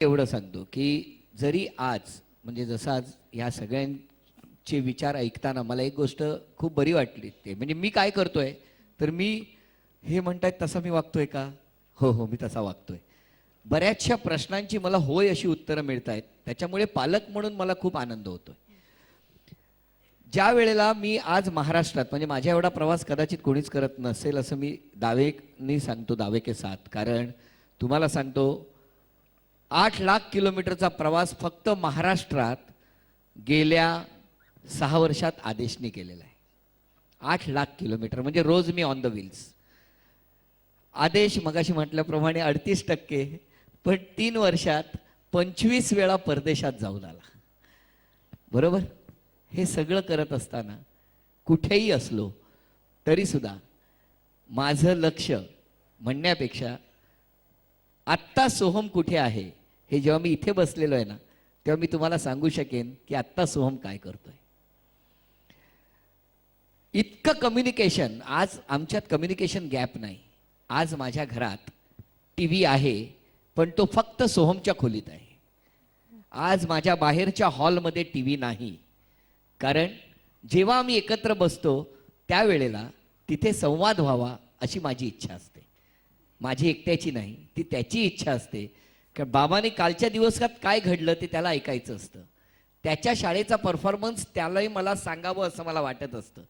एवढं सांगतो की जरी आज म्हणजे जसं आज ह्या सगळ्यांचे विचार ऐकताना मला एक गोष्ट खूप बरी वाटली, ते म्हणजे मी काय करतोय तर मी हे म्हणतायत तसा मी वागतोय का, हो हो मी तसा वागतोय. बऱ्याचशा प्रश्नांची मला होय अशी उत्तरं मिळत आहेत, त्याच्यामुळे पालक म्हणून मला खूप आनंद होतोय. ज्या वेळेला मी आज महाराष्ट्रात म्हणजे माझ्या एवढा प्रवास कदाचित कोणीच करत नसेल असं मी दावेने सांगतो, दावे के साथ. कारण तुम्हाला सांगतो 8 लाख किलोमीटरचा प्रवास फक्त महाराष्ट्रात गेल्या 6 वर्षात आदेशने केलेला आहे. 8 लाख किलोमीटर म्हणजे रोज मी ऑन द व्हील्स. आदेश मगाशी म्हटल्याप्रमाणे 38%, पण 3 वर्षात 25 वेळा परदेशात जाऊन आला. बरोबर. हे सगळं करत असताना कुठेही असलो तरी सुद्धा माझं लक्ष म्हणण्यापेक्षा आत्ता सोहम कुठे आहे हे जेव्हा मी इथे बसलेलो आहे ना, तेव्हा मी तुम्हाला सांगू शकेन की आत्ता सोहम काय करतोय. इतकं कम्युनिकेशन, आज आमच्यात कम्युनिकेशन गॅप नाही. आज माझ्या घरात टीव्ही आहे, पण तो फक्त सोहमच्या खोलीत आहे. आज माझ्या बाहेरच्या हॉलमध्ये टीव्ही नाही, कारण जेव्हा आम्ही एकत्र बसतो त्यावेळेला तिथे संवाद व्हावा अशी माझी इच्छा असते. माझी एकट्याची नाही, ती त्याची इच्छा असते. कारण बाबाने कालच्या दिवसात काय घडलं ते त्याला ऐकायचं असतं. त्याच्या शाळेचा परफॉर्मन्स त्यालाही मला सांगावं असं मला वाटत असतं.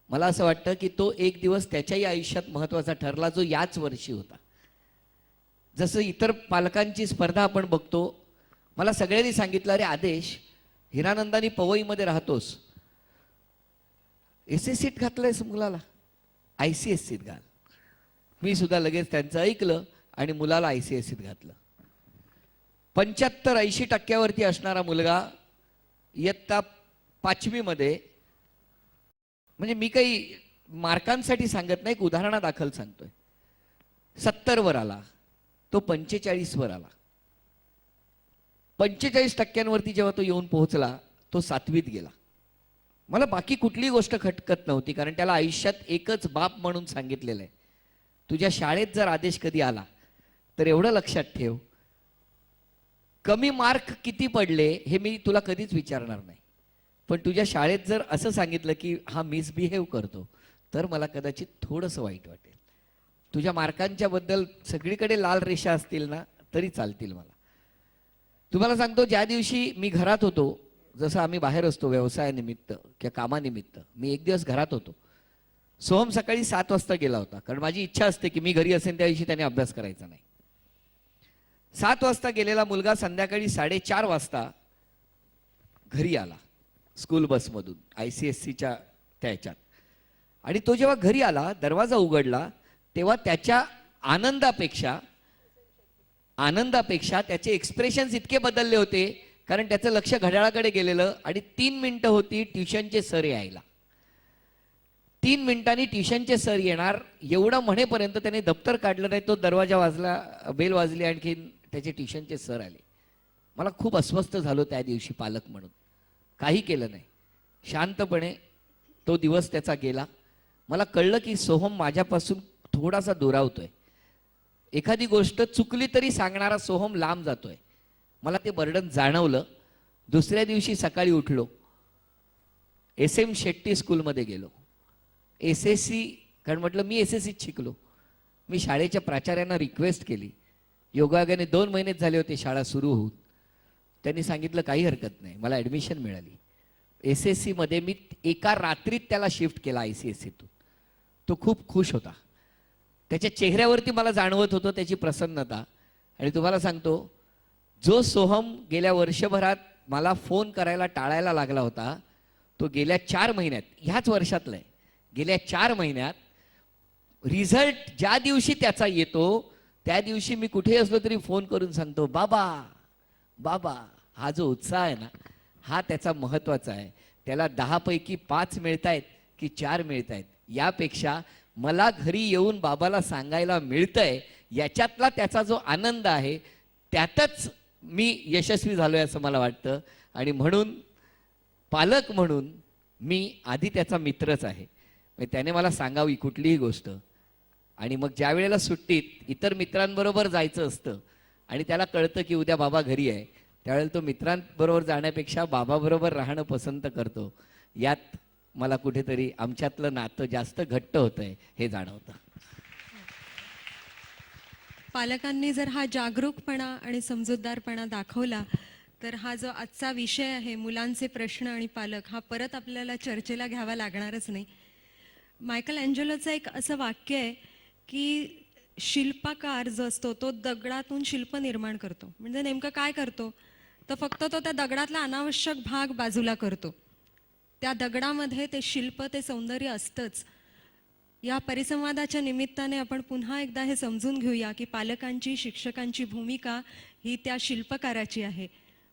मला असं वाटतं की तो एक दिवस त्याच्याही आयुष्यात महत्त्वाचा ठरला, जो याच वर्षी होता. जसं इतर पालकांची स्पर्धा आपण बघतो, मला सगळ्यांनी सांगितलं, अरे आदेश, हिरानंदानी पवईमध्ये राहतोस, SSCत घातलंयस मुलाला, ICSCत घाल. मी सुद्धा लगेच त्यांचं ऐकलं आणि मुलाला ICSCत घातलं. 75-80% असणारा मुलगा इयत्ता 5वीमध्ये, म्हणजे मी काही मार्कांसाठी सांगत नाही, एक उदाहरणादाखल सांगतोय, 70 आला, तो 45 आला. 45% जेव्हा तो येऊन पोहोचला, तो 7वीत गेला. मला बाकी कुठलीही गोष्ट खटकत नव्हती, कारण त्याला आयुष्यात एकच बाप म्हणून सांगितलेलं आहे, तुझ्या शाळेत जर आदेश कधी आला तर एवढं लक्षात ठेव, कमी मार्क किती पडले हे मी तुला कधीच विचारणार नाही, पण तुझ्या शाळेत जर असं सांगितलं की हा मिसबिहेव करतो तर मला कदाचित थोडंसं वाईट वाटेल. तुझ्या मार्कांच्या बद्दल सगळीकडे लाल रेषा असतील ना तरी चालतील मला. तुम्हाला सांगतो, ज्या दिवशी मी घरात होतो, जसं आम्ही बाहेर असतो व्यवसायानिमित्त किंवा कामानिमित्त, मी एक दिवस घरात होतो. सोहम सकाळी 7 वाजता गेला होता, कारण माझी इच्छा असते की मी घरी असेल त्या दिवशी त्याने अभ्यास करायचा नाही. 7 वाजता गेलेला मुलगा संध्याकाळी 4:30 वाजता घरी आला स्कूल बसमधून, ICSCच्या त्याच्यात. आणि तो जेव्हा घरी आला, दरवाजा उघडला, तेव्हा त्याच्या आनंदापेक्षा त्याचे एक्सप्रेशन्स इतके बदलले होते, कारण त्याचं लक्ष घड्याळाकडे गेलेलं आणि 3 मिनिटं होती ट्युशनचे सर यायला. 3 मिनिटांनी ट्युशनचे सर येणार एवढं म्हणेपर्यंत त्याने दप्तर काढलं नाही, तो दरवाजा वाजला, बेल वाजली, आणखी त्याचे ट्युशनचे सर आले. मला खूप अस्वस्थ झालो त्या दिवशी पालक म्हणून. काही केलं नाही, शांतपणे तो दिवस त्याचा गेला. मला कळलं की सोहम माझ्यापासून थोडासा दुरावतोय. एखादी गोष्ट चुकली तरी सांगणारा सोहम लांब जातोय. मला ते बर्डन जाणवलं. दुसऱ्या दिवशी सकाळी उठलो, SM शेट्टी स्कूलमध्ये गेलो. SSC, कारण म्हटलं मी SSCत शिकलो. मी शाळेच्या प्राचार्यांना रिक्वेस्ट केली. योगायोगाने 2 महिनेच झाले होते शाळा सुरू होऊन. त्यांनी सांगितलं काही हरकत नाही, मला ॲडमिशन मिळाली. SSCमध्ये मी एका रात्रीत त्याला शिफ्ट केला ICSCतून. तो खूप खुश होता. त्याच्या चेहऱ्यावरती मला जाणवत होतं त्याची प्रसन्नता. आणि तुम्हाला सांगतो, जो सोहम गेल्या वर्षभरात मला फोन करायला टाळायला लागला होता, तो गेल्या 4 महिन्यात, ह्याच वर्षातलं आहे, गेल्या 4 महिन्यात रिझल्ट ज्या दिवशी त्याचा येतो त्या दिवशी मी कुठेही असलो तरी फोन करून सांगतो, बाबा बाबा. हा जो उत्साह आहे ना, हा त्याचा महत्त्वाचा आहे. त्याला 10 पैकी 5 मिळतायत की 4 मिळतायत, यापेक्षा मला घरी येऊन बाबाला सांगायला मिळतंय, याच्यातला त्याचा जो आनंद आहे त्यातच मी यशस्वी झालोय असं मला वाटतं. आणि म्हणून पालक म्हणून मी आधी त्याचा मित्रच आहे. त्याने मला सांगावी कुठलीही गोष्ट, आणि मग ज्या वेळेला सुट्टीत इतर मित्रांबरोबर जायचं असतं आणि त्याला कळतं की उद्या बाबा घरी आहे, त्यावेळेला तो मित्रांबरोबर जाण्यापेक्षा बाबाबरोबर राहणं पसंत करतो. यात मला कुठेतरी आमच्यातलं नातं जास्त घट्ट होतंय हे जाणवतं. पालकांनी जर हा जागरूकपणा आणि समजूतदारपणा दाखवला तर हा जो आजचा विषय आहे मुलांचे प्रश्न आणि पालक, हा परत आपल्याला चर्चेला घ्यावा लागणारच नाही. मायकल अँजेलोचं एक असं वाक्य आहे की शिल्पकार जो असतो तो दगडातून शिल्प निर्माण करतो. म्हणजे नेमकं काय करतो, तर फक्त तो त्या दगडातला अनावश्यक भाग बाजूला करतो. त्या दगडामध्ये ते शिल्प, ते सौंदर्य असतंच. या परिसंवादाच्या निमित्ताने आपण पुन्हा एकदा हे समजून घेऊया की पालकांची, शिक्षकांची भूमिका ही त्या शिल्पकाराची आहे.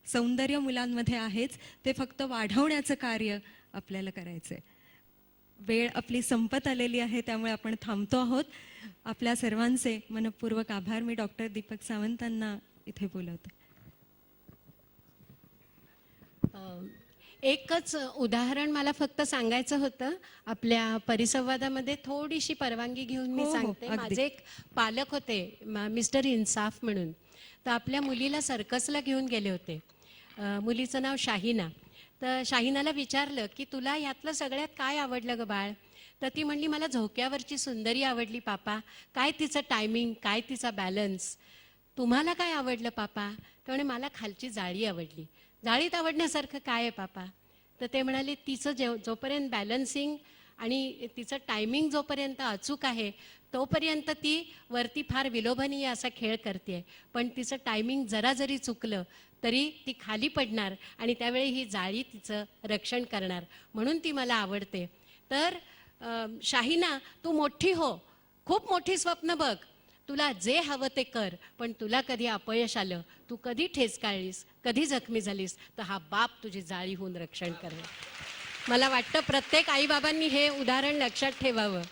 सौंदर्य मुलांमध्ये आहेच, ते फक्त वाढवण्याचं कार्य आपल्याला करायचं आहे. वेळ आपली संपत आलेली आहे, त्यामुळे आपण थांबतो आहोत. आपल्या सर्वांचे मनपूर्वक आभार. मी डॉक्टर दीपक सावंतांना इथे बोलवते. एकच उदाहरण मला फक्त सांगायचं होतं. आपल्या परिसंवादामध्ये थोडीशी परवानगी घेऊन मी हो, हो, सांगते. अगदी. माझे एक पालक होते, मिस्टर इन्साफ म्हणून. तर आपल्या मुलीला सर्कसला घेऊन गेले होते. मुलीचं नाव शाहिना. तर शाहिनाला विचारलं की तुला यातलं सगळ्यात काय आवडलं ग बाळ? तर ती म्हणली मला झोक्यावरची सुंदरी आवडली पापा. काय तिचं टायमिंग, काय तिचा बॅलन्स. तुम्हाला काय आवडलं पापा? तर म्हणे मला खालची जाळी आवडली. जाळीत आवडण्यासारखं काय आहे पापा? तर ते म्हणाले तिचं जोपर्यंत बॅलन्सिंग आणि तिचं टायमिंग जोपर्यंत अचूक आहे तोपर्यंत ती वरती फार विलोभनीय असा खेळ करते. पण तिचं टायमिंग जरा जरी चुकलं तरी ती खाली पडणार आणि त्यावेळी ही जाळी तिचं रक्षण करणार. म्हणून ती मला आवडते. तर शाहिना, तू मोठी हो, खूप मोठी स्वप्न बघ, तुला जे हवं ते कर. पण तुला कधी अपयश आलं, तू कधी ठेचकाळलीस, कधी जखमी झालीस, तर हा बाप तुझी जाळी होऊन रक्षण करेल. मला वाटतं प्रत्येक आईबाबांनी हे उदाहरण लक्षात ठेवावं.